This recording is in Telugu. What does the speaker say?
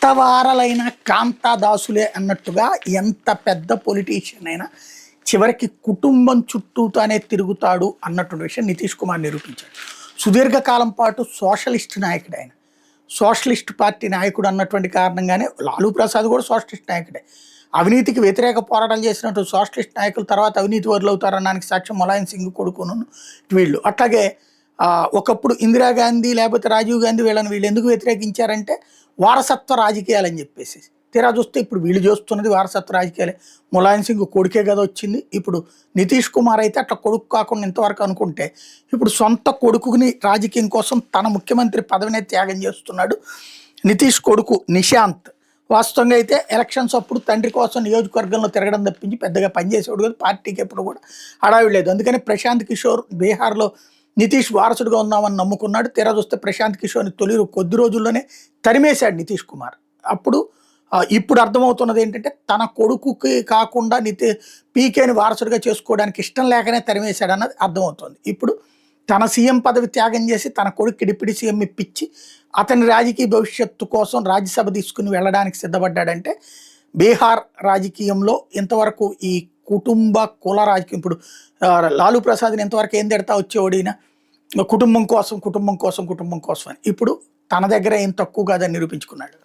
అత్తవారలైన కాంతాదాసులే అన్నట్టుగా ఎంత పెద్ద పొలిటీషియన్ అయినా చివరికి కుటుంబం చుట్టూతానే తిరుగుతాడు అన్నటువంటి విషయం నితీష్ కుమార్ నిరూపించాడు. సుదీర్ఘకాలం పాటు సోషలిస్ట్ నాయకుడు ఆయన. సోషలిస్ట్ పార్టీ నాయకుడు అన్నటువంటి కారణంగానే లాలూ ప్రసాద్ కూడా సోషలిస్ట్ నాయకుడే. అవినీతికి వ్యతిరేక పోరాటాలు చేసినట్టు సోషలిస్ట్ నాయకులు తర్వాత అవినీతి వరులు అవుతారనడానికి సాక్ష్యం ములాయం సింగ్ కొడుకును వీళ్ళు. అట్లాగే ఒకప్పుడు ఇందిరాగాంధీ లేకపోతే రాజీవ్ గాంధీ వీళ్ళు ఎందుకు వ్యతిరేకించారంటే వారసత్వ రాజకీయాలని చెప్పేసి. తీరా చూస్తే ఇప్పుడు వీళ్ళు చేస్తున్నది వారసత్వ రాజకీయాలే. ములాయం సింగ్ కొడుకే కదా వచ్చింది. ఇప్పుడు నితీష్ కుమార్ అయితే అట్లా కొడుకు కాకుండా ఇంతవరకు అనుకుంటే ఇప్పుడు సొంత కొడుకుని రాజకీయం కోసం తన ముఖ్యమంత్రి పదవినే త్యాగం చేస్తున్నాడు. నితీష్ కొడుకు నిశాంత్ వాస్తవంగా అయితే ఎలక్షన్స్ అప్పుడు తండ్రి కోసం నియోజకవర్గంలో తిరగడం తప్పించి పెద్దగా పనిచేసేవాడు కదా, పార్టీకి ఎప్పుడు కూడా హడావిడి లేదు. అందుకని ప్రశాంత్ కిషోర్ బీహార్లో నితీష్ వారసుడిగా ఉందామని నమ్ముకున్నాడు. తీరా చూస్తే ప్రశాంత్ కిషోర్ని కొద్ది రోజుల్లోనే తరిమేశాడు నితీష్ కుమార్. ఇప్పుడు అర్థమవుతున్నది ఏంటంటే తన కొడుకుకి కాకుండా పీకేని వారసుడిగా చేసుకోవడానికి ఇష్టం లేకనే తరిమేశాడు అన్నది అర్థమవుతుంది. ఇప్పుడు తన సీఎం పదవి త్యాగం చేసి తన కొడుకు డిప్యూటీ సీఎం ఇప్పించి అతని రాజకీయ భవిష్యత్తు కోసం రాజ్యసభ తీసుకుని వెళ్ళడానికి సిద్ధపడ్డాడంటే బీహార్ రాజకీయంలో ఇంతవరకు ఈ కుటుంబ కుల రాజకీయం ఇప్పుడు లాలూ ప్రసాద్ని ఎంతవరకు ఏం తిడతా వచ్చేవాడినా కుటుంబం కోసం కుటుంబం కోసం కుటుంబం కోసం అని ఇప్పుడు తన దగ్గర ఏం తక్కువ కాదని నిరూపించుకున్నాడు.